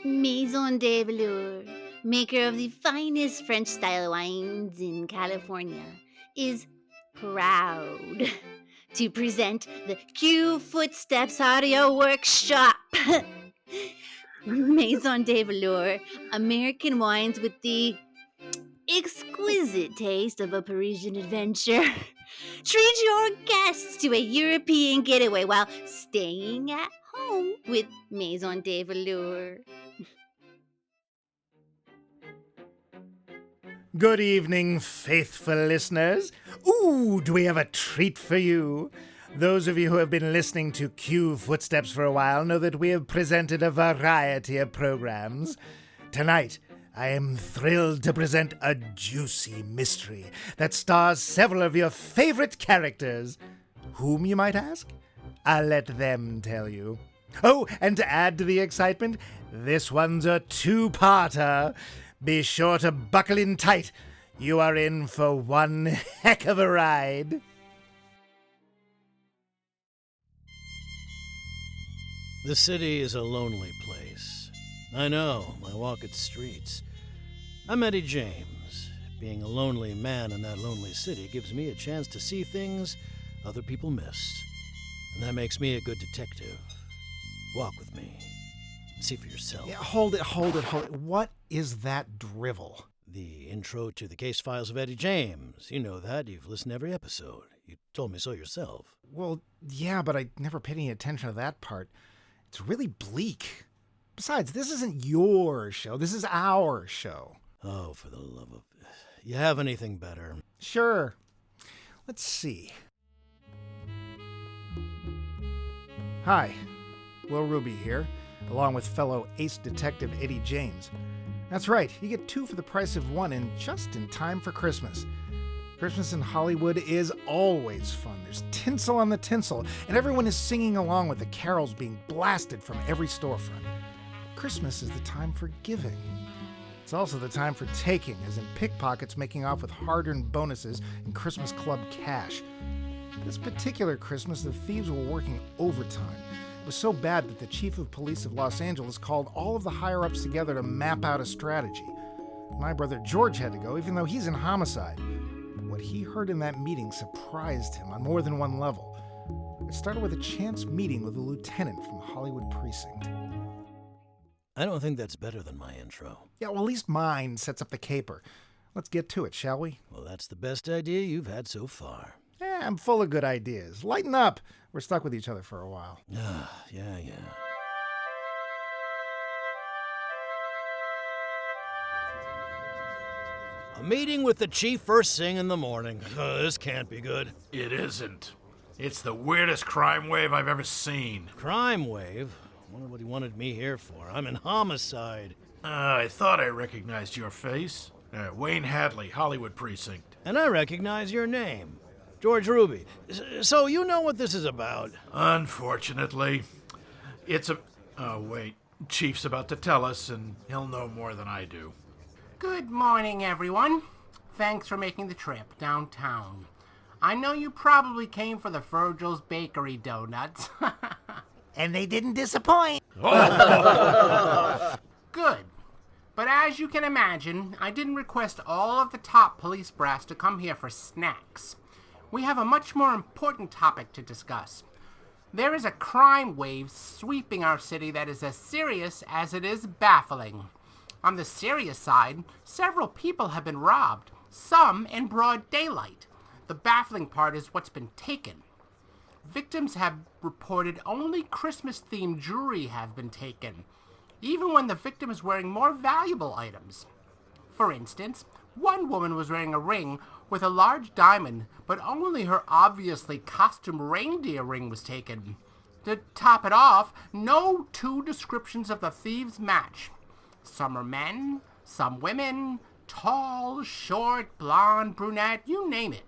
Maison de Velour, maker of the finest French-style wines in California, is proud to present the Q Footsteps Audio Workshop. Maison de Velour, American wines with the exquisite taste of a Parisian adventure. Treat your guests to a European getaway while staying at home with Maison de Velour. Good evening, faithful listeners. Ooh, do we have a treat for you? Those of you who have been listening to Q Footsteps for a while know that we have presented a variety of programs. Tonight, I am thrilled to present a juicy mystery that stars several of your favorite characters. Whom, you might ask? I'll let them tell you. Oh, and to add to the excitement, this one's a two-parter. Be sure to buckle in tight. You are in for one heck of a ride. The city is a lonely place. I know, I walk its streets. I'm Eddie James. Being a lonely man in that lonely city gives me a chance to see things other people miss. And that makes me a good detective. Walk with me. See for yourself. Yeah, hold it. What is that drivel? The intro to the case files of Eddie James. You know that. You've listened to every episode. You told me so yourself. Well, yeah, but I never paid any attention to that part. It's really bleak. Besides, this isn't your show. This is our show. Oh, for the love of... You have anything better? Sure. Let's see. Hi, Will Ruby here, along with fellow ace detective Eddie James. That's right, you get two for the price of one and just in time for Christmas. Christmas in Hollywood is always fun. There's tinsel on the tinsel, and everyone is singing along with the carols being blasted from every storefront. Christmas is the time for giving. It's also the time for taking, as in pickpockets making off with hard-earned bonuses and Christmas Club cash. This particular Christmas, the thieves were working overtime. It was so bad that the chief of police of Los Angeles called all of the higher-ups together to map out a strategy. My brother George had to go, even though he's in homicide. What he heard in that meeting surprised him on more than one level. It started with a chance meeting with a lieutenant from the Hollywood precinct. I don't think that's better than my intro. Yeah, well, at least mine sets up the caper. Let's get to it, shall we? Well, that's the best idea you've had so far. Yeah, I'm full of good ideas. Lighten up. We're stuck with each other for a while. Yeah. A meeting with the chief first thing in the morning. This can't be good. It isn't. It's the weirdest crime wave I've ever seen. Crime wave? Wonder what he wanted me here for. I'm in homicide. I thought I recognized your face. Wayne Hadley, Hollywood Precinct. And I recognize your name. George Ruby. So you know what this is about? Unfortunately. It's a... Oh, wait. Chief's about to tell us, and he'll know more than I do. Good morning, everyone. Thanks for making the trip downtown. I know you probably came for the Virgil's Bakery donuts. And they didn't disappoint. Good. But as you can imagine, I didn't request all of the top police brass to come here for snacks. We have a much more important topic to discuss. There is a crime wave sweeping our city that is as serious as it is baffling. On the serious side, several people have been robbed, some in broad daylight. The baffling part is what's been taken. Victims have reported only Christmas-themed jewelry have been taken, even when the victim is wearing more valuable items. For instance, one woman was wearing a ring with a large diamond, but only her obviously costumed reindeer ring was taken. To top it off, no two descriptions of the thieves match. Some are men, some women, tall, short, blonde, brunette, you name it.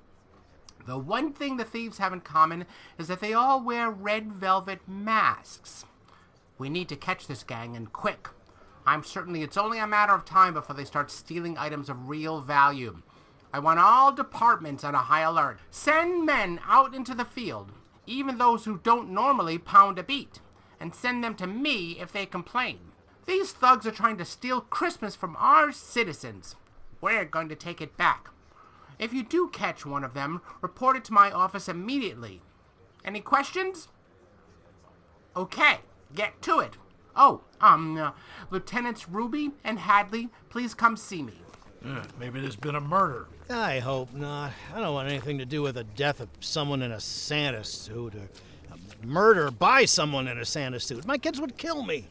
The one thing the thieves have in common is that they all wear red velvet masks. We need to catch this gang, and quick. I'm certain it's only a matter of time before they start stealing items of real value. I want all departments on a high alert. Send men out into the field, even those who don't normally pound a beat, and send them to me if they complain. These thugs are trying to steal Christmas from our citizens. We're going to take it back. If you do catch one of them, report it to my office immediately. Any questions? Okay, get to it. Oh, Lieutenants Ruby and Hadley, please come see me. Maybe there's been a murder. I hope not. I don't want anything to do with the death of someone in a Santa suit or a murder by someone in a Santa suit. My kids would kill me.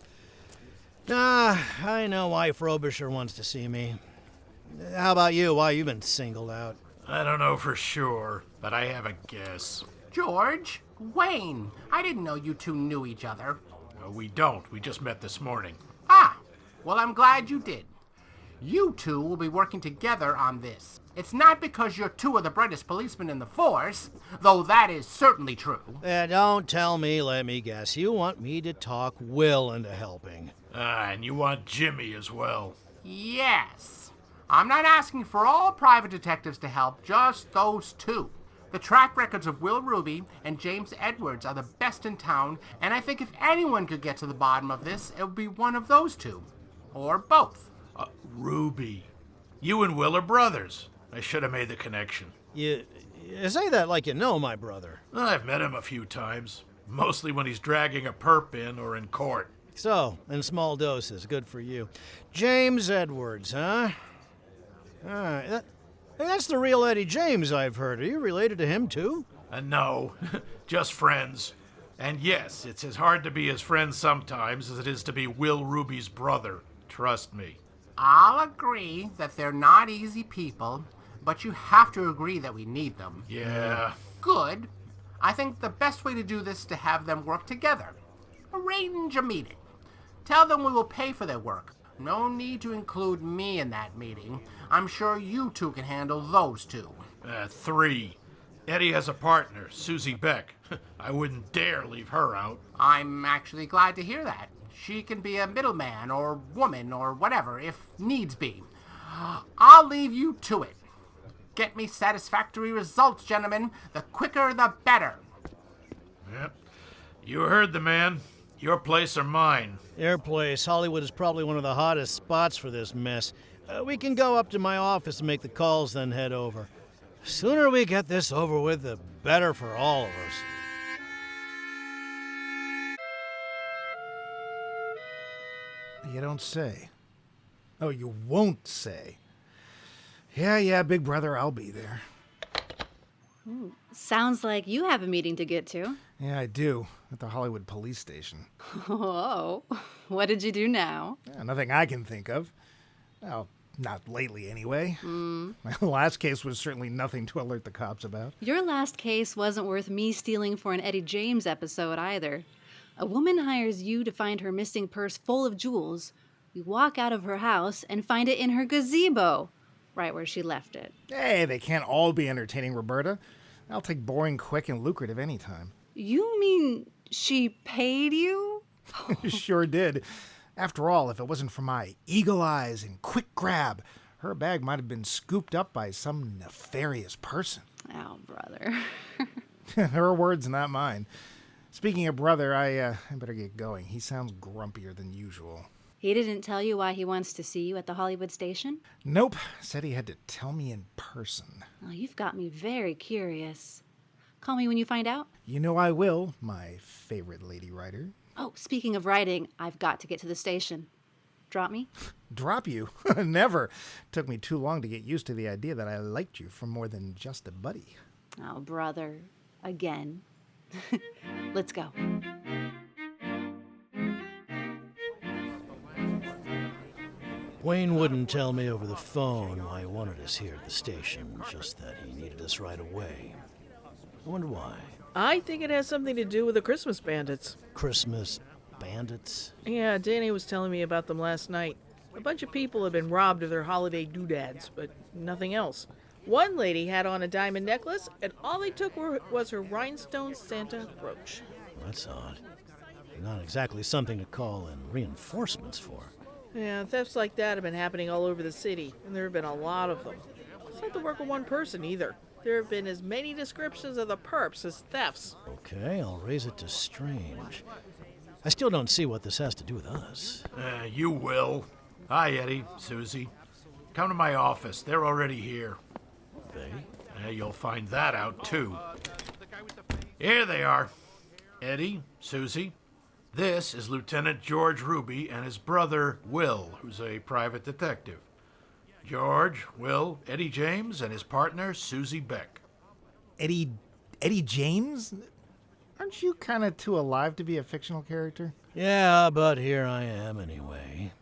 I know why Frobisher wants to see me. How about you? Why you been singled out? I don't know for sure, but I have a guess. George, Wayne, I didn't know you two knew each other. We don't. We just met this morning. Ah, well, I'm glad you did. You two will be working together on this. It's not because you're two of the brightest policemen in the force, though that is certainly true. Don't tell me, let me guess. You want me to talk Will into helping. And you want Jimmy as well. Yes. I'm not asking for all private detectives to help, just those two. The track records of Will Ruby and James Edwards are the best in town, and I think if anyone could get to the bottom of this, it would be one of those two. Or both. Ruby. You and Will are brothers. I should have made the connection. You say that like you know my brother. I've met him a few times, mostly when he's dragging a perp in or in court. So, in small doses, good for you. James Edwards, huh? That's the real Eddie James I've heard. Are you related to him, too? No, just friends. And yes, it's as hard to be his friend sometimes as it is to be Will Ruby's brother. Trust me. I'll agree that they're not easy people, but you have to agree that we need them. Yeah. Good. I think the best way to do this is to have them work together. Arrange a meeting. Tell them we will pay for their work. No need to include me in that meeting. I'm sure you two can handle those two. 3. Eddie has a partner, Susie Beck. I wouldn't dare leave her out. I'm actually glad to hear that. She can be a middleman or woman or whatever, if needs be. I'll leave you to it. Get me satisfactory results, gentlemen. The quicker, the better. Yep. You heard the man. Your place or mine? Your place. Hollywood is probably one of the hottest spots for this mess. We can go up to my office and make the calls, then head over. Sooner we get this over with, the better for all of us. You don't say. Oh, you won't say. Yeah, big brother, I'll be there. Ooh, sounds like you have a meeting to get to. Yeah, I do. At the Hollywood police station. Oh, what did you do now? Yeah, nothing I can think of. Well, not lately anyway. My last case was certainly nothing to alert the cops about. Your last case wasn't worth me stealing for an Eddie James episode either. A woman hires you to find her missing purse full of jewels. You walk out of her house and find it in her gazebo, right where she left it. Hey, they can't all be entertaining, Roberta. I'll take boring, quick, and lucrative anytime. You mean she paid you? Sure did. After all, if it wasn't for my eagle eyes and quick grab, her bag might have been scooped up by some nefarious person. Oh, brother. Her words, not mine. Speaking of brother, I better get going. He sounds grumpier than usual. He didn't tell you why he wants to see you at the Hollywood station? Nope. Said he had to tell me in person. Oh, you've got me very curious. Call me when you find out. You know I will, my favorite lady writer. Oh, speaking of writing, I've got to get to the station. Drop me? Drop you? Never. Took me too long to get used to the idea that I liked you for more than just a buddy. Oh, brother. Again. Let's go. Wayne wouldn't tell me over the phone why he wanted us here at the station, just that he needed us right away. I wonder why. I think it has something to do with the Christmas bandits. Christmas bandits? Yeah, Danny was telling me about them last night. A bunch of people have been robbed of their holiday doodads, but nothing else. One lady had on a diamond necklace, and all they took was her rhinestone Santa brooch. That's odd. Not exactly something to call in reinforcements for. Yeah, thefts like that have been happening all over the city, and there have been a lot of them. It's not the work of one person, either. There have been as many descriptions of the perps as thefts. Okay, I'll raise it to strange. I still don't see what this has to do with us. You will. Hi, Eddie, Susie. Come to my office. They're already here. They? You'll find that out, too. Here they are. Eddie, Susie. This is Lieutenant George Ruby and his brother, Will, who's a private detective. George, Will, Eddie James, and his partner, Susie Beck. Eddie James? Aren't you kind of too alive to be a fictional character? Yeah, but here I am anyway.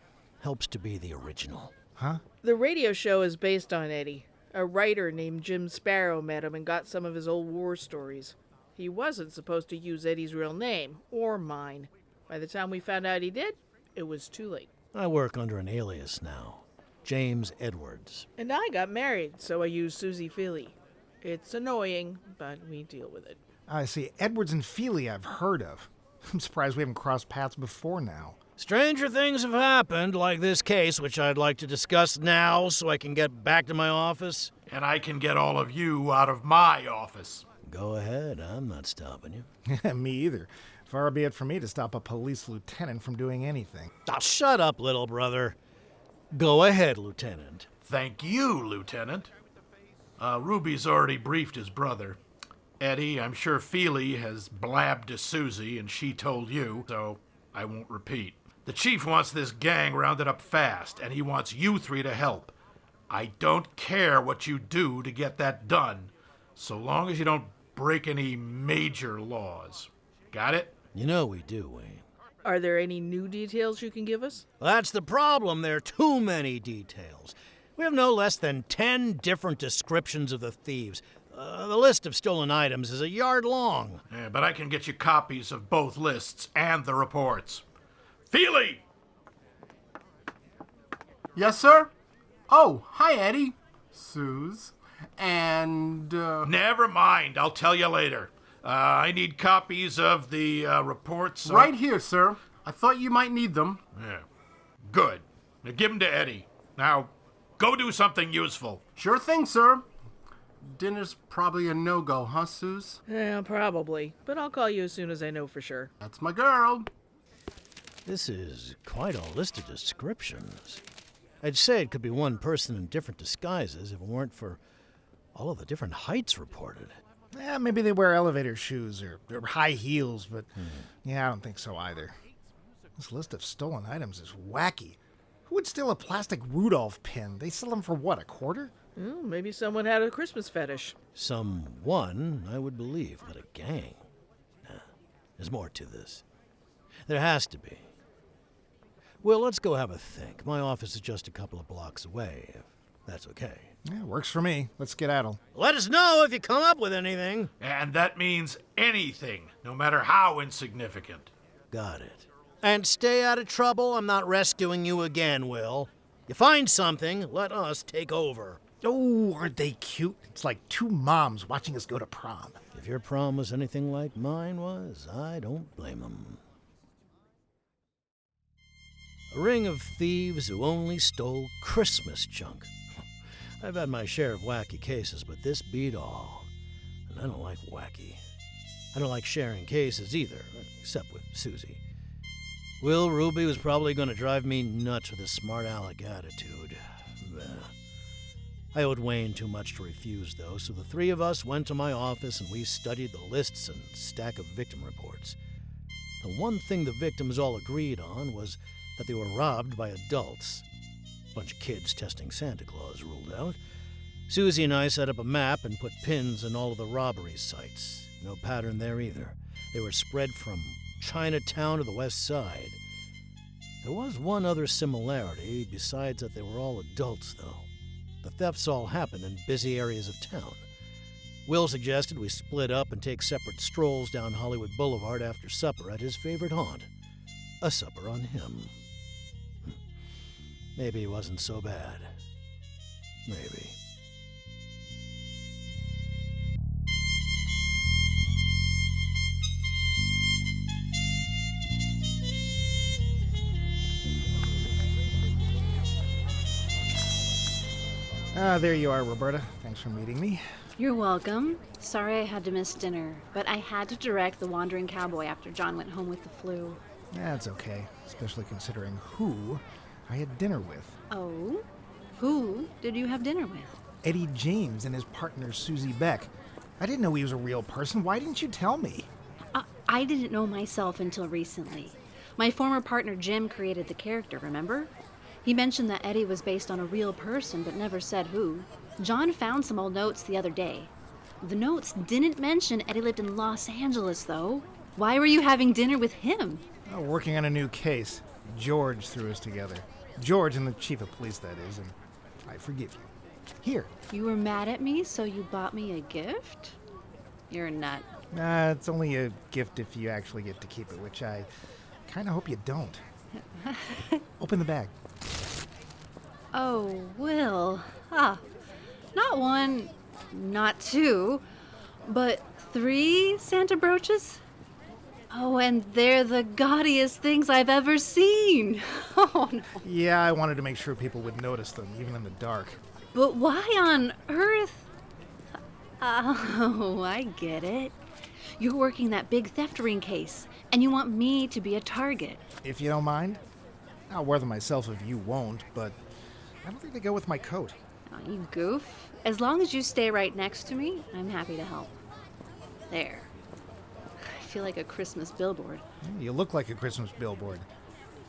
Helps to be the original. Huh? The radio show is based on Eddie. A writer named Jim Sparrow met him and got some of his old war stories. He wasn't supposed to use Eddie's real name, or mine. By the time we found out he did, it was too late. I work under an alias now. James Edwards. And I got married, so I used Susie Feeley. It's annoying, but we deal with it. I see. Edwards and Feeley I've heard of. I'm surprised we haven't crossed paths before now. Stranger things have happened, like this case, which I'd like to discuss now so I can get back to my office. And I can get all of you out of my office. Go ahead, I'm not stopping you. Me either. Far be it from me to stop a police lieutenant from doing anything. Oh, shut up, little brother. Go ahead, Lieutenant. Thank you, Lieutenant. Ruby's already briefed his brother. Eddie, I'm sure Feeley has blabbed to Susie and she told you, so I won't repeat. The chief wants this gang rounded up fast, and he wants you three to help. I don't care what you do to get that done, so long as you don't break any major laws. Got it? You know we do, Wayne. Are there any new details you can give us? That's the problem. There are too many details. We have no less than 10 different descriptions of the thieves. The list of stolen items is a yard long. Yeah, but I can get you copies of both lists and the reports. Feeley! Yes, sir? Oh, hi, Eddie. Suze. And, Never mind. I'll tell you later. I need copies of the reports. Right here, sir. I thought you might need them. Yeah. Good. Now give them to Eddie. Now, go do something useful. Sure thing, sir. Dinner's probably a no-go, huh, Suze? Yeah, probably. But I'll call you as soon as I know for sure. That's my girl. This is quite a list of descriptions. I'd say it could be one person in different disguises if it weren't for all of the different heights reported. Yeah, maybe they wear elevator shoes or high heels, but yeah, I don't think so either. This list of stolen items is wacky. Who would steal a plastic Rudolph pin? They sell them for what, a quarter? Maybe someone had a Christmas fetish. Someone, I would believe, but a gang? Nah, there's more to this. There has to be. Well, let's go have a think. My office is just a couple of blocks away, if that's okay. Yeah, works for me. Let's skedaddle. Let us know if you come up with anything. And that means anything, no matter how insignificant. Got it. And stay out of trouble. I'm not rescuing you again, Will. You find something, let us take over. Oh, aren't they cute? It's like two moms watching us go to prom. If your prom was anything like mine was, I don't blame them. A ring of thieves who only stole Christmas junk. I've had my share of wacky cases, but this beat all. And I don't like wacky. I don't like sharing cases either, except with Susie. Will Ruby was probably going to drive me nuts with his smart aleck attitude. I owed Wayne too much to refuse, though, so the three of us went to my office and we studied the lists and stack of victim reports. The one thing the victims all agreed on was that they were robbed by adults. A bunch of kids testing Santa Claus ruled out. Susie and I set up a map and put pins in all of the robbery sites. No pattern there either. They were spread from Chinatown to the west side. There was one other similarity, besides that they were all adults, though. The thefts all happened in busy areas of town. Will suggested we split up and take separate strolls down Hollywood Boulevard after supper at his favorite haunt. A supper on him. Maybe he wasn't so bad. Maybe. There you are, Roberta. Thanks for meeting me. You're welcome. Sorry I had to miss dinner, but I had to direct The Wandering Cowboy after John went home with the flu. That's okay, especially considering who I had dinner with. Oh? Who did you have dinner with? Eddie James and his partner Susie Beck. I didn't know he was a real person. Why didn't you tell me? I didn't know myself until recently. My former partner Jim created the character, remember? He mentioned that Eddie was based on a real person, but never said who. John found some old notes the other day. The notes didn't mention Eddie lived in Los Angeles, though. Why were you having dinner with him? Oh, working on a new case. George threw us together. George and the chief of police, that is, and I forgive you. Here. You were mad at me, so you bought me a gift? You're a nut. It's only a gift if you actually get to keep it, which I kind of hope you don't. Open the bag. Oh, Will. Not one, not two, but 3 Santa brooches? Oh, and they're the gaudiest things I've ever seen. Oh, no. Yeah, I wanted to make sure people would notice them, even in the dark. But why on earth? Oh, I get it. You're working that big theft ring case, and you want me to be a target. If you don't mind. I'll wear them myself if you won't, but I don't think they go with my coat. Oh, you goof. As long as you stay right next to me, I'm happy to help. There. I feel like a Christmas billboard. You look like a Christmas billboard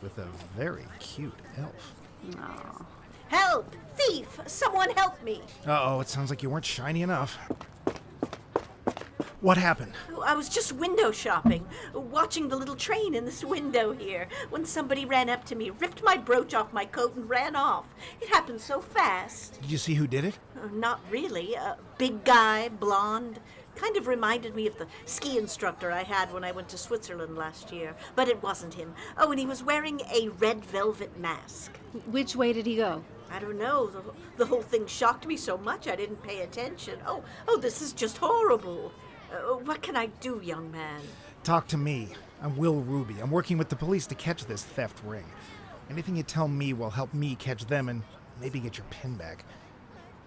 with a very cute elf. Aw. Help! Thief! Someone help me! Uh-oh, it sounds like you weren't shiny enough. What happened? I was just window shopping, watching the little train in this window here, when somebody ran up to me, ripped my brooch off my coat, and ran off. It happened so fast. Did you see who did it? Not really. A big guy, blonde. Kind of reminded me of the ski instructor I had when I went to Switzerland last year. But it wasn't him. Oh, and he was wearing a red velvet mask. Which way did he go? I don't know. The whole thing shocked me so much I didn't pay attention. Oh, this is just horrible. What can I do, young man? Talk to me. I'm Will Ruby. I'm working with the police to catch this theft ring. Anything you tell me will help me catch them and maybe get your pin back.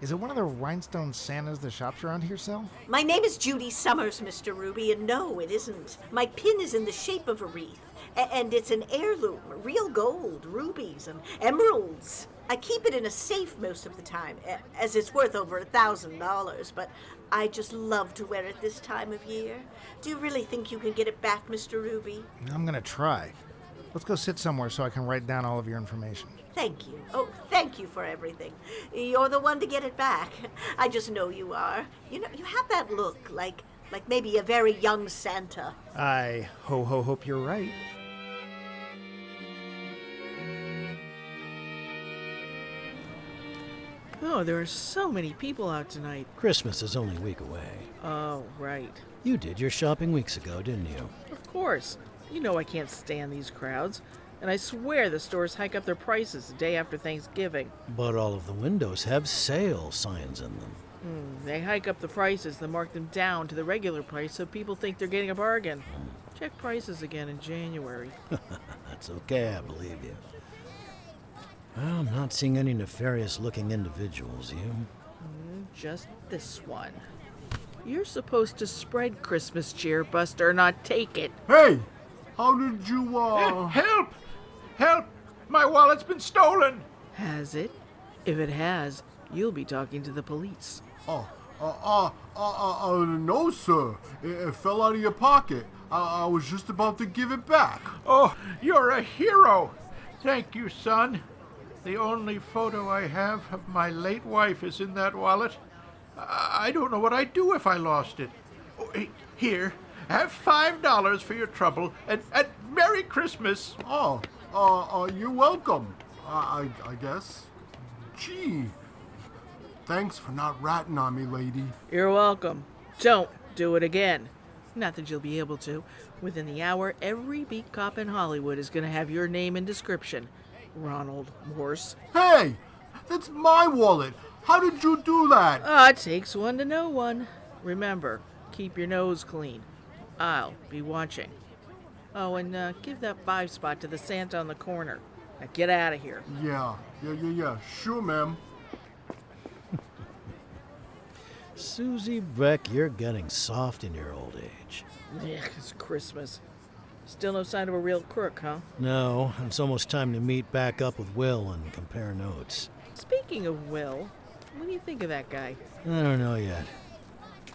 Is it one of the rhinestone Santas the shops around here sell? My name is Judy Summers, Mr. Ruby, and no, it isn't. My pin is in the shape of a wreath, and it's an heirloom, real gold, rubies, and emeralds. I keep it in a safe most of the time, as it's worth over $1,000, but I just love to wear it this time of year. Do you really think you can get it back, Mr. Ruby? I'm gonna try. Let's go sit somewhere so I can write down all of your information. Thank you. Oh, thank you for everything. You're the one to get it back. I just know you are. You know, you have that look, like maybe a very young Santa. I hope you're right. Oh, there are so many people out tonight. Christmas is only a week away. Oh, right. You did your shopping weeks ago, didn't you? Of course. You know I can't stand these crowds. And I swear the stores hike up their prices the day after Thanksgiving. But all of the windows have sale signs in them. They hike up the prices, then mark them down to the regular price so people think they're getting a bargain. Check prices again in January. That's okay, I believe you. Well, I'm not seeing any nefarious-looking individuals, you? Just this one. You're supposed to spread Christmas cheer, Buster, not take it. Hey! How did you, Help! Help! My wallet's been stolen! Has it? If it has, you'll be talking to the police. No, sir. It fell out of your pocket. I was just about to give it back. Oh, you're a hero! Thank you, son. The only photo I have of my late wife is in that wallet. I don't know what I'd do if I lost it. Oh, here, have $5 for your trouble, and Merry Christmas! You're welcome. I guess. Gee. Thanks for not ratting on me, lady. You're welcome. Don't do it again. Not that you'll be able to. Within the hour, every beat cop in Hollywood is going to have your name and description. Ronald Morse. Hey! That's my wallet! How did you do that? It takes one to know one. Remember, keep your nose clean. I'll be watching. Oh, and give that 5 spot to the Santa on the corner. Now get out of here. Yeah. Sure, ma'am. Susie Beck, you're getting soft in your old age. Yeah, it's Christmas. Still no sign of a real crook, huh? No, it's almost time to meet back up with Will and compare notes. Speaking of Will, what do you think of that guy? I don't know yet.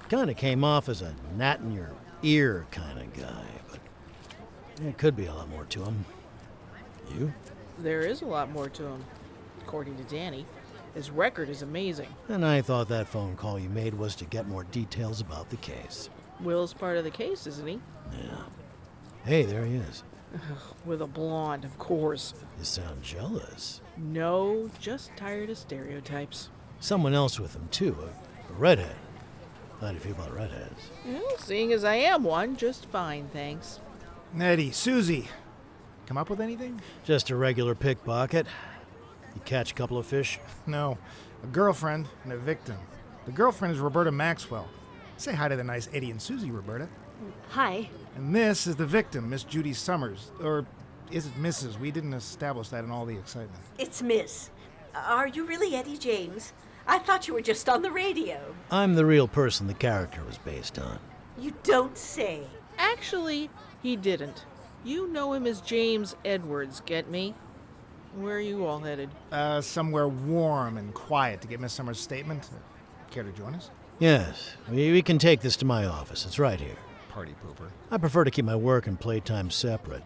Kinda came off as a gnat in your ear kind of guy, but there could be a lot more to him. You? There is a lot more to him, according to Danny. His record is amazing. And I thought that phone call you made was to get more details about the case. Will's part of the case, isn't he? Yeah. Hey, there he is. With a blonde, of course. You sound jealous. No, just tired of stereotypes. Someone else with him, too, a redhead. How do you feel about redheads? Well, seeing as I am one, just fine, thanks. Eddie, Susie, come up with anything? Just a regular pickpocket. You catch a couple of fish? No, a girlfriend and a victim. The girlfriend is Roberta Maxwell. Say hi to the nice Eddie and Susie, Roberta. Hi. And this is the victim, Miss Judy Summers. Or is it Mrs.? We didn't establish that in all the excitement. It's Miss. Are you really Eddie James? I thought you were just on the radio. I'm the real person the character was based on. You don't say. Actually, he didn't. You know him as James Edwards, get me? Where are you all headed? Somewhere warm and quiet to get Miss Summers' statement. Care to join us? Yes, we can take this to my office. It's right here. Party pooper. I prefer to keep my work and playtime separate.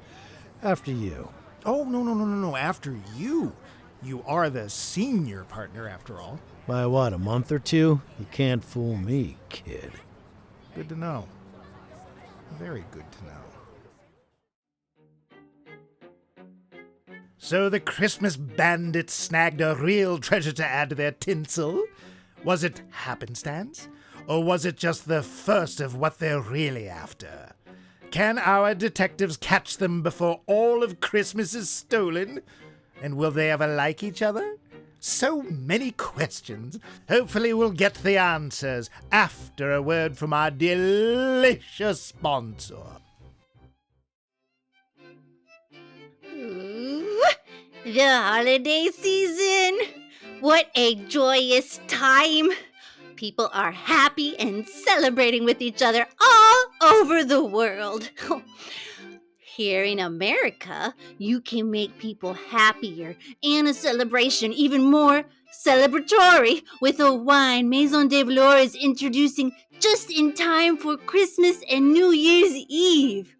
After you. Oh, no. After you. You are the senior partner, after all. By what, a month or two? You can't fool me, kid. Good to know. Very good to know. So the Christmas bandits snagged a real treasure to add to their tinsel? Was it happenstance? Or was it just the first of what they're really after? Can our detectives catch them before all of Christmas is stolen? And will they ever like each other? So many questions. Hopefully we'll get the answers after a word from our delicious sponsor. Ooh, the holiday season. What a joyous time. People are happy and celebrating with each other all over the world. Here in America, you can make people happier and a celebration even more celebratory with a wine Maison de Velour is introducing just in time for Christmas and New Year's Eve.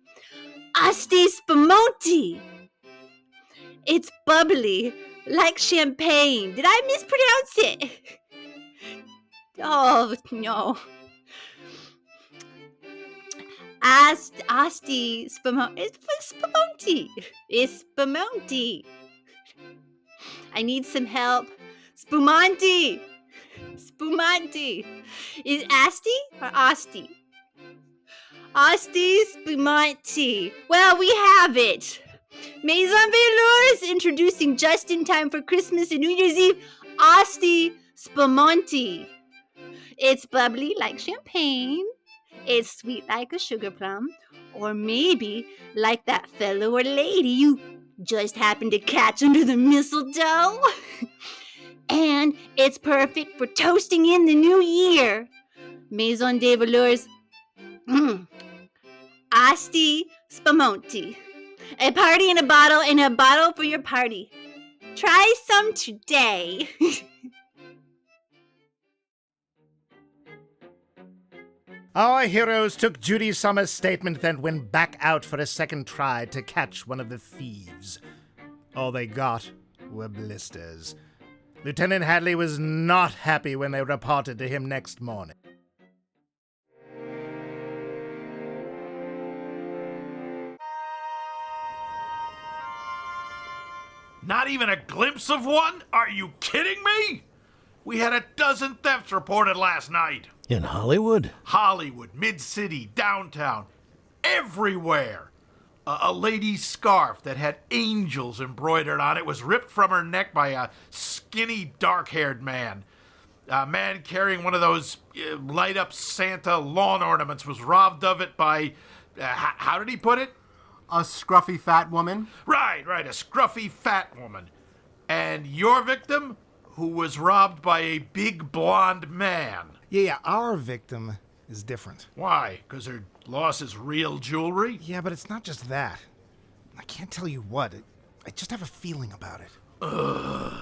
Asti Spumante. It's bubbly, like champagne. Did I mispronounce it? Oh, no. Asti Spumante. It's Spumante. I need some help. Spumante. Is Asti or Asti? Asti Spumante. Well, we have it. Maison Velour is introducing just in time for Christmas and New Year's Eve Asti Spumante. It's bubbly like champagne. It's sweet like a sugar plum. Or maybe like that fellow or lady you just happened to catch under the mistletoe. And it's perfect for toasting in the new year. Maison de Velour's Asti Spumante. A party in a bottle and a bottle for your party. Try some today. Our heroes took Judy Summers' statement, then went back out for a second try to catch one of the thieves. All they got were blisters. Lieutenant Hadley was not happy when they reported to him next morning. Not even a glimpse of one? Are you kidding me? We had a dozen thefts reported last night. In Hollywood? Hollywood, mid-city, downtown, everywhere. A lady's scarf that had angels embroidered on it was ripped from her neck by a skinny, dark-haired man. A man carrying one of those light-up Santa lawn ornaments was robbed of it by, how did he put it? A scruffy fat woman? Right, a scruffy fat woman. And your victim, who was robbed by a big blonde man. Yeah, our victim is different. Why? Because her loss is real jewelry? Yeah, but it's not just that. I can't tell you what. I just have a feeling about it. Ugh.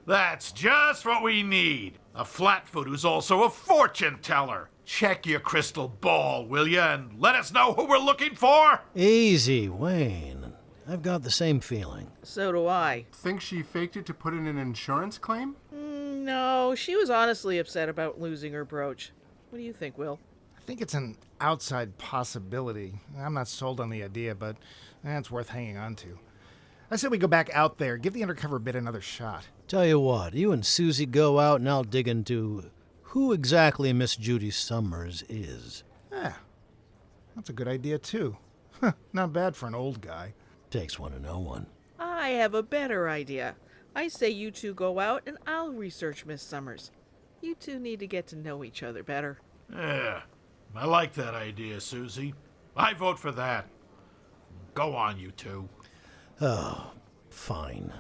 That's just what we need. A flatfoot who's also a fortune teller. Check your crystal ball, will ya, and let us know who we're looking for? Easy, Wayne. I've got the same feeling. So do I. Think she faked it to put in an insurance claim? No, she was honestly upset about losing her brooch. What do you think, Will? I think it's an outside possibility. I'm not sold on the idea, but it's worth hanging on to. I said we go back out there, give the undercover bit another shot. Tell you what, you and Susie go out and I'll dig into who exactly Miss Judy Summers is. Yeah, that's a good idea, too. Not bad for an old guy. Takes one to know one. I have a better idea. I say you two go out and I'll research Miss Summers. You two need to get to know each other better. Yeah, I like that idea, Susie. I vote for that. Go on, you two. Oh, fine.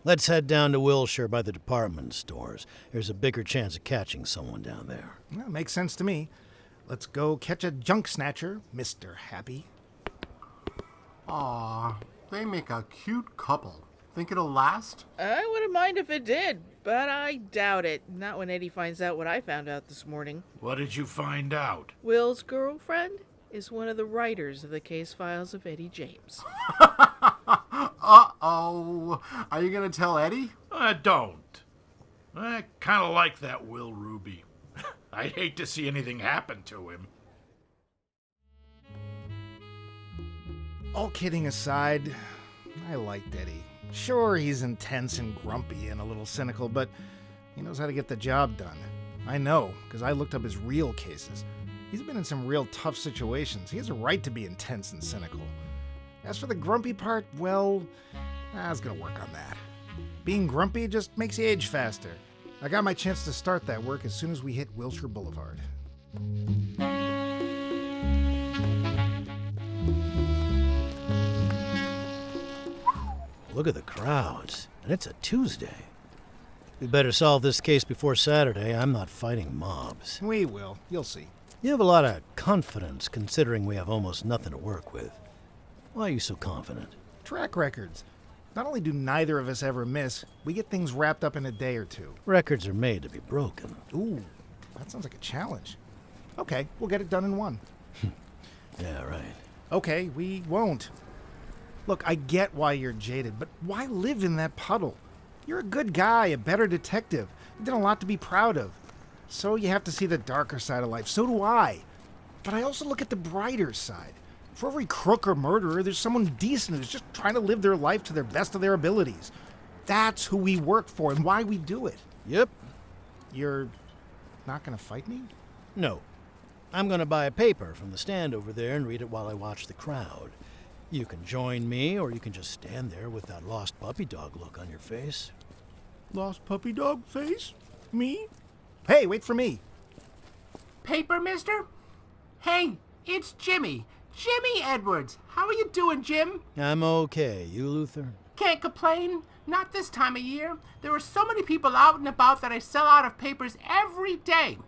Let's head down to Wilshire by the department stores. There's a bigger chance of catching someone down there. Well, makes sense to me. Let's go catch a junk snatcher, Mr. Happy. Aw, they make a cute couple. Think it'll last? I wouldn't mind if it did, but I doubt it. Not when Eddie finds out what I found out this morning. What did you find out? Will's girlfriend is one of the writers of the case files of Eddie James. Uh-oh. Are you gonna tell Eddie? I don't. I kind of like that Will Ruby. I'd hate to see anything happen to him. All kidding aside, I liked Eddie. Sure, he's intense and grumpy and a little cynical, but he knows how to get the job done. I know, because I looked up his real cases. He's been in some real tough situations. He has a right to be intense and cynical. As for the grumpy part, well, I was gonna work on that. Being grumpy just makes you age faster. I got my chance to start that work as soon as we hit Wilshire Boulevard. Look at the crowds, and it's a Tuesday. We better solve this case before Saturday. I'm not fighting mobs. We will. You'll see. You have a lot of confidence, considering we have almost nothing to work with. Why are you so confident? Track records. Not only do neither of us ever miss, we get things wrapped up in a day or two. Records are made to be broken. Ooh, that sounds like a challenge. Okay, we'll get it done in one. Yeah, right. Okay, we won't. Look, I get why you're jaded, but why live in that puddle? You're a good guy, a better detective. You did a lot to be proud of. So you have to see the darker side of life. So do I. But I also look at the brighter side. For every crook or murderer, there's someone decent who's just trying to live their life to their best of their abilities. That's who we work for and why we do it. Yep. You're not going to fight me? No. I'm going to buy a paper from the stand over there and read it while I watch the crowd. You can join me, or you can just stand there with that lost puppy dog look on your face. Lost puppy dog face? Me? Hey, wait for me. Paper, mister? Hey, it's Jimmy. Jimmy Edwards. How are you doing, Jim? I'm okay. You, Luther? Can't complain. Not this time of year. There are so many people out and about that I sell out of papers every day.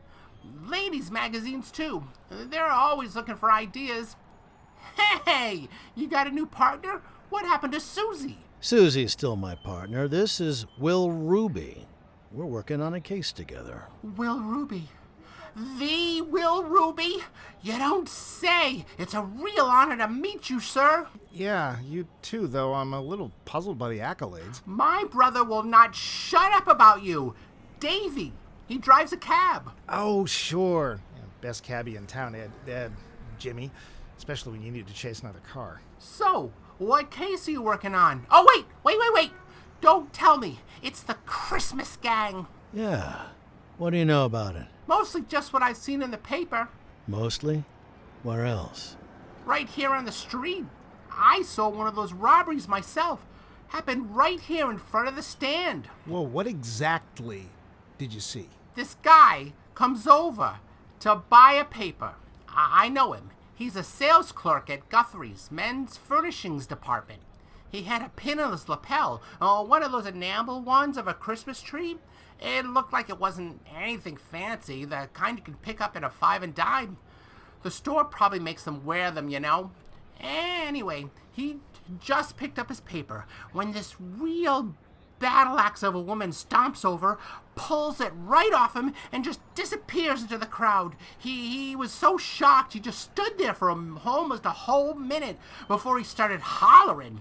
Ladies' magazines, too. They're always looking for ideas. Hey, you got a new partner? What happened to Susie? Susie's still my partner. This is Will Ruby. We're working on a case together. Will Ruby. The Will Ruby? You don't say. It's a real honor to meet you, sir. Yeah, you too, though I'm a little puzzled by the accolades. My brother will not shut up about you. Davy. He drives a cab. Oh, sure. Yeah, best cabbie in town, Jimmy. Especially when you need to chase another car. So, what case are you working on? Oh, wait. Don't tell me. It's the Christmas gang. Yeah. What do you know about it? Mostly just what I've seen in the paper. Mostly? Where else? Right here on the street. I saw one of those robberies myself. Happened right here in front of the stand. Well, what exactly did you see? This guy comes over to buy a paper. I know him. He's a sales clerk at Guthrie's men's furnishings department. He had a pin on his lapel, one of those enamel ones of a Christmas tree. It looked like it wasn't anything fancy, the kind you can pick up at a 5 and dime. The store probably makes them wear them, you know. Anyway, he just picked up his paper when this real battle axe of a woman stomps over, pulls it right off him, and just disappears into the crowd. He was so shocked, he just stood there for almost a whole minute before he started hollering.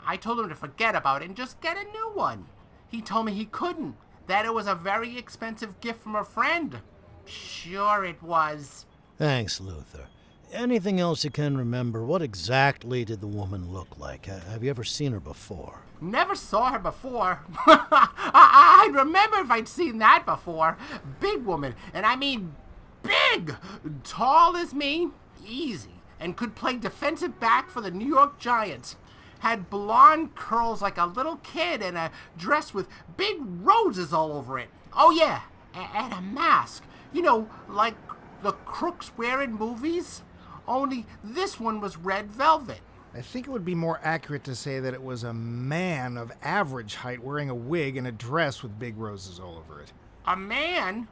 I told him to forget about it and just get a new one. He told me he couldn't, that it was a very expensive gift from a friend. Sure it was. Thanks, Luther. Anything else you can remember? What exactly did the woman look like? Have you ever seen her before? Never saw her before. I'd remember if I'd seen that before. Big woman, and I mean big. Tall as me, easy, and could play defensive back for the New York Giants. Had blonde curls like a little kid and a dress with big roses all over it. Oh yeah, and a mask. You know, like the crooks wear in movies. Only this one was red velvet. I think it would be more accurate to say that it was a man of average height wearing a wig and a dress with big roses all over it. A man?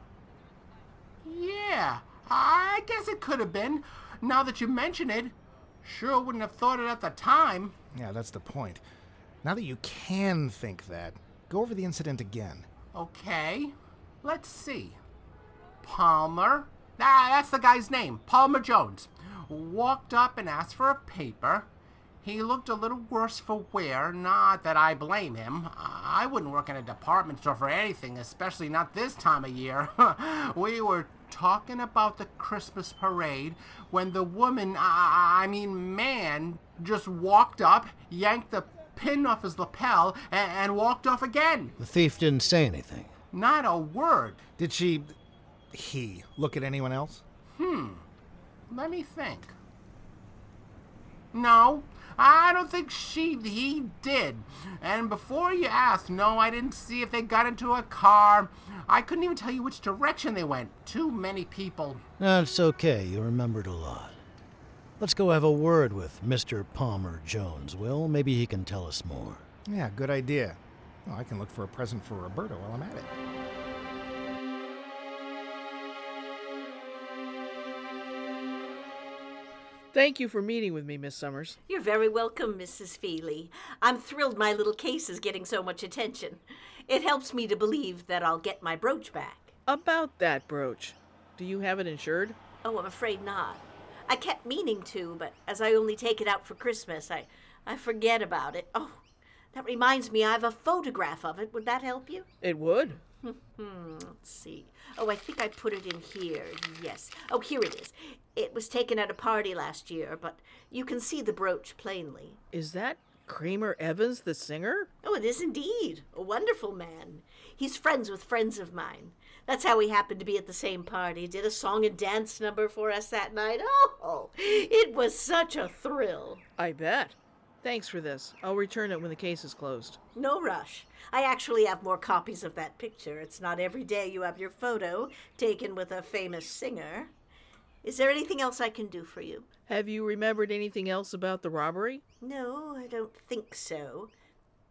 Yeah, I guess it could have been. Now that you mention it, sure wouldn't have thought it at the time. Yeah, that's the point. Now that you can think that, go over the incident again. Okay, let's see. Palmer. That's the guy's name, Palmer Jones. Walked up and asked for a paper. He looked a little worse for wear, not that I blame him. I wouldn't work in a department store for anything, especially not this time of year. We were talking about the Christmas parade when the woman, man, just walked up, yanked the pin off his lapel, and walked off again. The thief didn't say anything. Not a word. Did he look at anyone else? Let me think. No, I don't think he did. And before you ask, no, I didn't see if they got into a car. I couldn't even tell you which direction they went. Too many people. That's okay, you remembered a lot. Let's go have a word with Mr. Palmer Jones, Will. Maybe he can tell us more. Yeah, good idea. Well, I can look for a present for Roberta while I'm at it. Thank you for meeting with me, Miss Summers. You're very welcome, Mrs. Feeley. I'm thrilled my little case is getting so much attention. It helps me to believe that I'll get my brooch back. About that brooch, do you have it insured? Oh, I'm afraid not. I kept meaning to, but as I only take it out for Christmas, I forget about it. Oh, that reminds me, I have a photograph of it. Would that help you? It would. Let's see. Oh, I think I put it in here. Yes. Oh, here it is. It was taken at a party last year, but you can see the brooch plainly. Is that Kramer Evans, the singer? Oh, it is indeed. A wonderful man. He's friends with friends of mine. That's how we happened to be at the same party. Did a song and dance number for us that night. Oh, it was such a thrill. I bet. Thanks for this. I'll return it when the case is closed. No rush. I actually have more copies of that picture. It's not every day you have your photo taken with a famous singer. Is there anything else I can do for you? Have you remembered anything else about the robbery? No, I don't think so.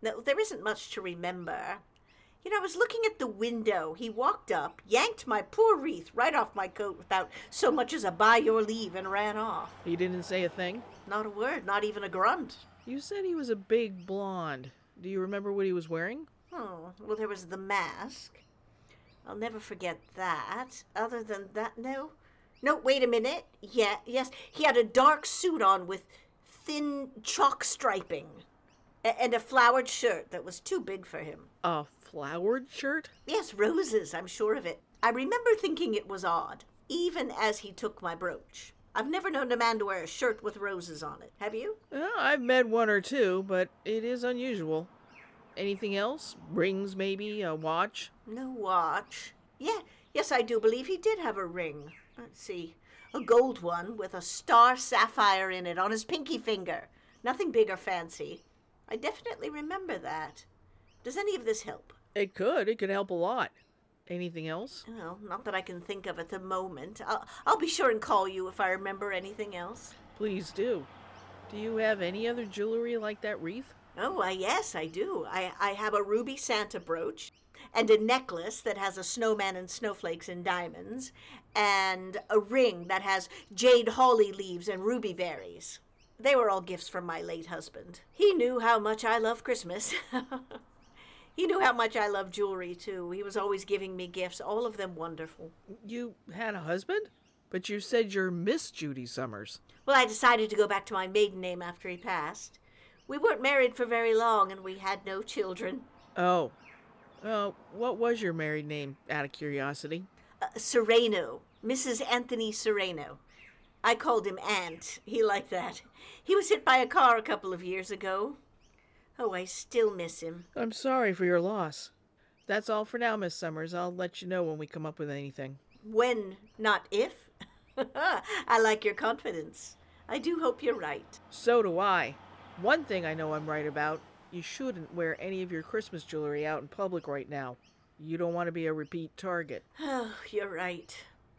No, there isn't much to remember. You know, I was looking at the window. He walked up, yanked my poor wreath right off my coat without so much as a by your leave, and ran off. He didn't say a thing? Not a word, not even a grunt. You said he was a big blonde. Do you remember what he was wearing? Oh, well, there was the mask. I'll never forget that. Other than that, no. No, wait a minute. Yeah, yes, he had a dark suit on with thin chalk striping and a flowered shirt that was too big for him. A flowered shirt? Yes, roses, I'm sure of it. I remember thinking it was odd, even as he took my brooch. I've never known a man to wear a shirt with roses on it. Have you? I've met one or two, but it is unusual. Anything else? Rings, maybe? A watch? No watch. Yes, I do believe he did have a ring. Let's see. A gold one with a star sapphire in it on his pinky finger. Nothing big or fancy. I definitely remember that. Does any of this help? It could. It could help a lot. Anything else? Well, not that I can think of at the moment. I'll be sure and call you if I remember anything else. Please do. Do you have any other jewelry like that wreath? Oh, yes, I do. I have a ruby Santa brooch and a necklace that has a snowman and snowflakes and diamonds and a ring that has jade holly leaves and ruby berries. They were all gifts from my late husband. He knew how much I love Christmas. He knew how much I love jewelry, too. He was always giving me gifts, all of them wonderful. You had a husband? But you said you're Miss Judy Summers. Well, I decided to go back to my maiden name after he passed. We weren't married for very long, and we had no children. Oh. What was your married name, out of curiosity? Sereno. Mrs. Anthony Sereno. I called him Aunt. He liked that. He was hit by a car a couple of years ago. Oh, I still miss him. I'm sorry for your loss. That's all for now, Miss Summers. I'll let you know when we come up with anything. When, not if. I like your confidence. I do hope you're right. So do I. One thing I know I'm right about. You shouldn't wear any of your Christmas jewelry out in public right now. You don't want to be a repeat target. Oh, you're right.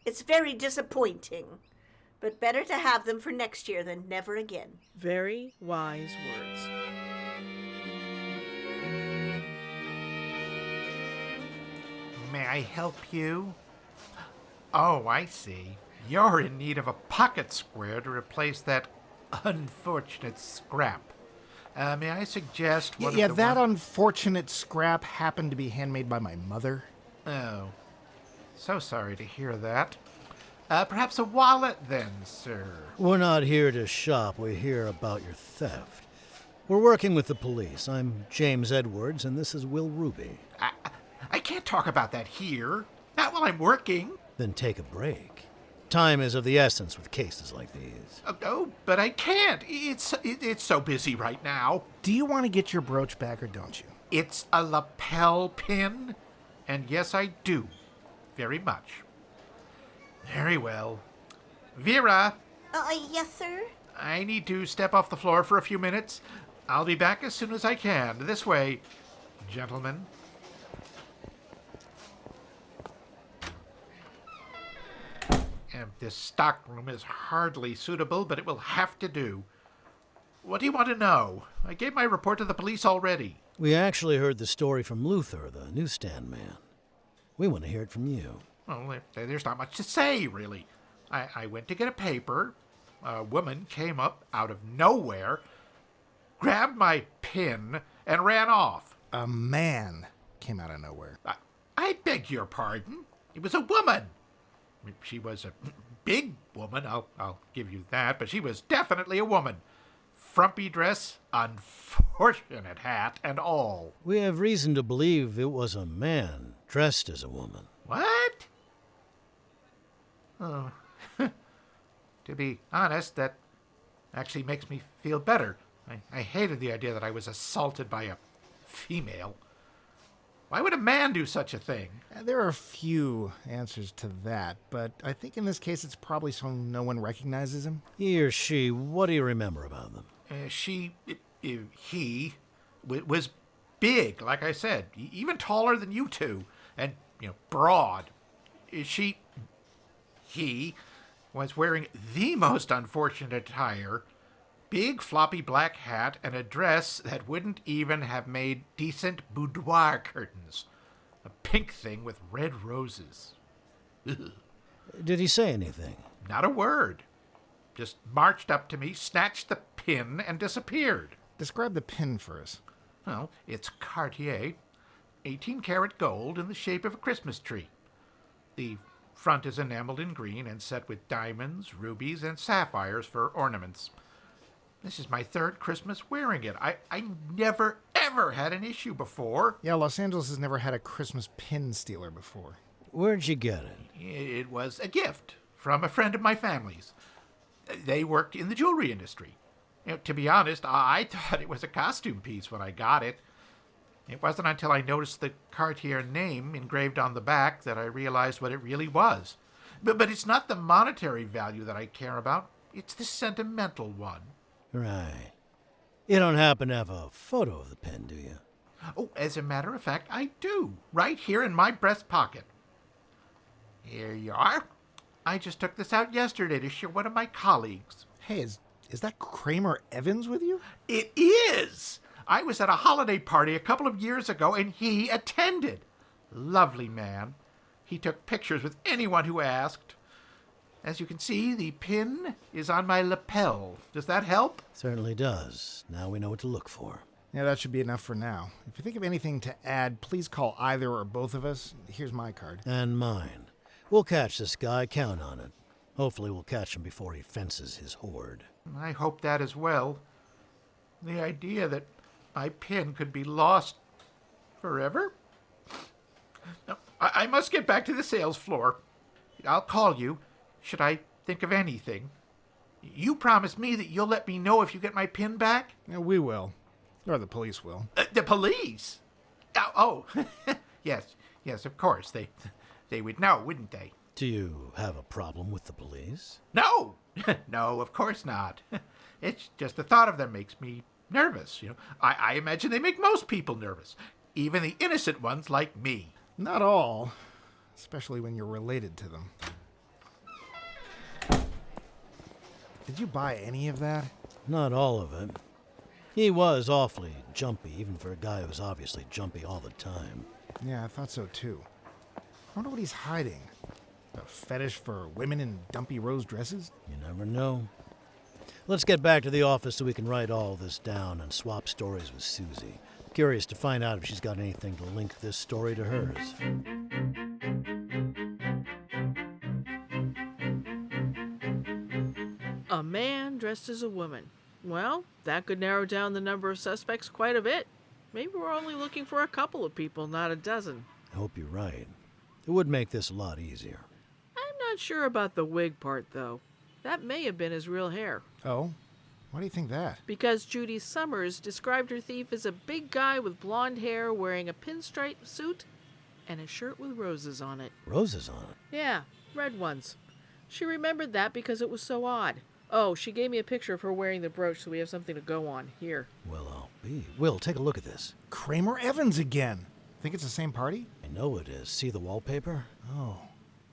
It's very disappointing. But better to have them for next year than never again. Very wise words. May I help you? Oh, I see. You're in need of a pocket square to replace that unfortunate scrap. May I suggest one of the that unfortunate scrap happened to be handmade by my mother. Oh, so sorry to hear that. Perhaps a wallet then, sir. We're not here to shop. We're here about your theft. We're working with the police. I'm James Edwards, and this is Will Ruby. I can't talk about that here. Not while I'm working. Then take a break. Time is of the essence with cases like these. Oh, but I can't. It's so busy right now. Do you want to get your brooch back or don't you? It's a lapel pin, and yes, I do. Very much. Very well. Vera, Yes, sir? I need to step off the floor for a few minutes. I'll be back as soon as I can. This way, gentlemen. This stockroom is hardly suitable, but it will have to do. What do you want to know? I gave my report to the police already. We actually heard the story from Luther, the newsstand man. We want to hear it from you. Well, there's not much to say, really. I went to get a paper. A woman came up out of nowhere, grabbed my pin, and ran off. A man came out of nowhere. I beg your pardon. It was a woman. She was a big woman, I'll give you that, but she was definitely a woman. Frumpy dress, unfortunate hat, and all. We have reason to believe it was a man dressed as a woman. What? Oh, to be honest, that actually makes me feel better. I hated the idea that I was assaulted by a female. Why would a man do such a thing? There are a few answers to that, but I think in this case it's probably so no one recognizes him. He or she, what do you remember about them? He was big, like I said, even taller than you two, and, broad. He was wearing the most unfortunate attire, big floppy black hat, and a dress that wouldn't even have made decent boudoir curtains. A pink thing with red roses. Ugh. Did he say anything? Not a word. Just marched up to me, snatched the pin, and disappeared. Describe the pin for us. Well, it's Cartier, 18-karat gold in the shape of a Christmas tree. The front is enameled in green and set with diamonds, rubies, and sapphires for ornaments. This is my third Christmas wearing it. I never, ever had an issue before. Yeah, Los Angeles has never had a Christmas pin stealer before. Where'd you get it? It was a gift from a friend of my family's. They worked in the jewelry industry. To be honest, I thought it was a costume piece when I got it. It wasn't until I noticed the Cartier name engraved on the back that I realized what it really was. But it's not the monetary value that I care about. It's the sentimental one. Right. You don't happen to have a photo of the pin, do you? Oh, as a matter of fact, I do. Right here in my breast pocket. Here you are. I just took this out yesterday to show one of my colleagues. Hey, is that Kramer Evans with you? It is! I was at a holiday party a couple of years ago, and he attended. Lovely man. He took pictures with anyone who asked. As you can see, the pin is on my lapel. Does that help? Certainly does. Now we know what to look for. Yeah, that should be enough for now. If you think of anything to add, please call either or both of us. Here's my card. And mine. We'll catch this guy, count on it. Hopefully we'll catch him before he fences his hoard. I hope that as well. The idea that my pin could be lost forever? Now, I must get back to the sales floor. I'll call you, should I think of anything. You promised me that you'll let me know if you get my pin back? Yeah, we will. Or the police will. The police? Oh, yes, of course. They would know, wouldn't they? Do you have a problem with the police? No! No, of course not. It's just the thought of them makes me nervous. I imagine they make most people nervous, even the innocent ones like me. Not all, especially when you're related to them. Did you buy any of that? Not all of it. He was awfully jumpy, even for a guy who's obviously jumpy all the time. Yeah, I thought so too. I wonder what he's hiding. A fetish for women in dumpy rose dresses? You never know. Let's get back to the office so we can write all this down and swap stories with Susie. Curious to find out if she's got anything to link this story to hers. A man dressed as a woman. Well, that could narrow down the number of suspects quite a bit. Maybe we're only looking for a couple of people, not a dozen. I hope you're right. It would make this a lot easier. I'm not sure about the wig part, though. That may have been his real hair. Oh? Why do you think that? Because Judy Summers described her thief as a big guy with blonde hair wearing a pinstripe suit and a shirt with roses on it. Roses on it? Yeah, red ones. She remembered that because it was so odd. Oh, she gave me a picture of her wearing the brooch, so we have something to go on. Here. Well, I'll be. Will, take a look at this. Kramer Evans again. Think it's the same party? I know it is. See the wallpaper? Oh,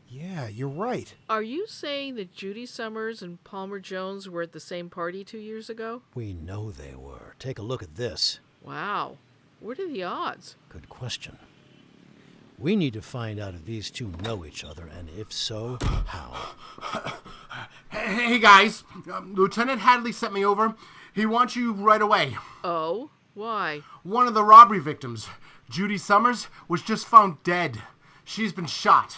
yeah, you're right. Are you saying that Judy Summers and Palmer Jones were at the same party 2 years ago? We know they were. Take a look at this. Wow. What are the odds? Good question. We need to find out if these two know each other, and if so, how. Hey guys, Lieutenant Hadley sent me over. He wants you right away. Oh? Why? One of the robbery victims, Judy Summers, was just found dead. She's been shot.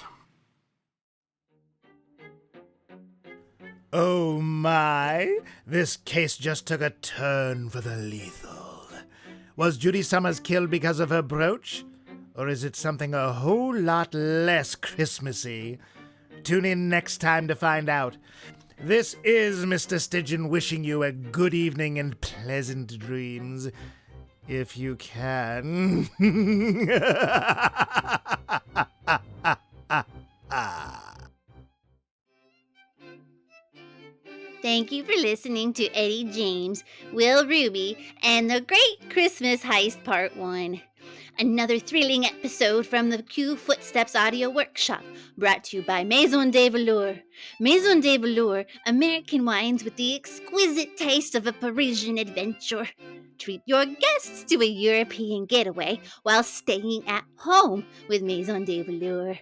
Oh my, this case just took a turn for the lethal. Was Judy Summers killed because of her brooch? Or is it something a whole lot less Christmassy? Tune in next time to find out. This is Mr. Stygian wishing you a good evening and pleasant dreams. If you can. Thank you for listening to Eddie James, Will Ruby, and the Great Christmas Heist Part 1. Another thrilling episode from the Q Footsteps Audio Workshop, brought to you by Maison de Velour. Maison de Velour, American wines with the exquisite taste of a Parisian adventure. Treat your guests to a European getaway while staying at home with Maison de Velour.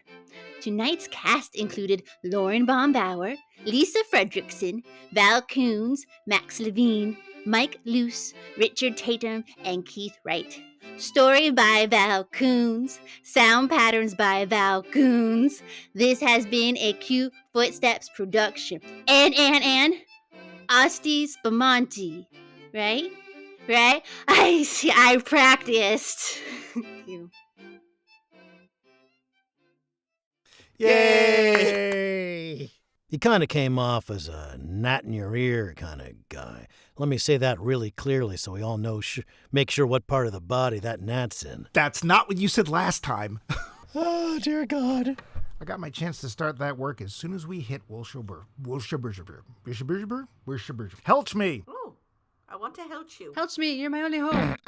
Tonight's cast included Lauren Baumbauer, Lisa Fredrickson, Val Kuhns, Max Levine, Mike Luce, Richard Tatum, and Keith Wright. Story by Val Kuhns. Sound patterns by Val Kuhns. This has been a Q Footsteps production. And Asti Spamonti. Right? I practiced. Thank you. Yay! He kind of came off as a gnat in your ear kind of guy. Let me say that really clearly so we all know, make sure what part of the body that gnat's in. That's not what you said last time. Oh, dear God. I got my chance to start that work as soon as we hit Wilshire. Helch me! Oh, I want to help you. Help me, you're my only hope.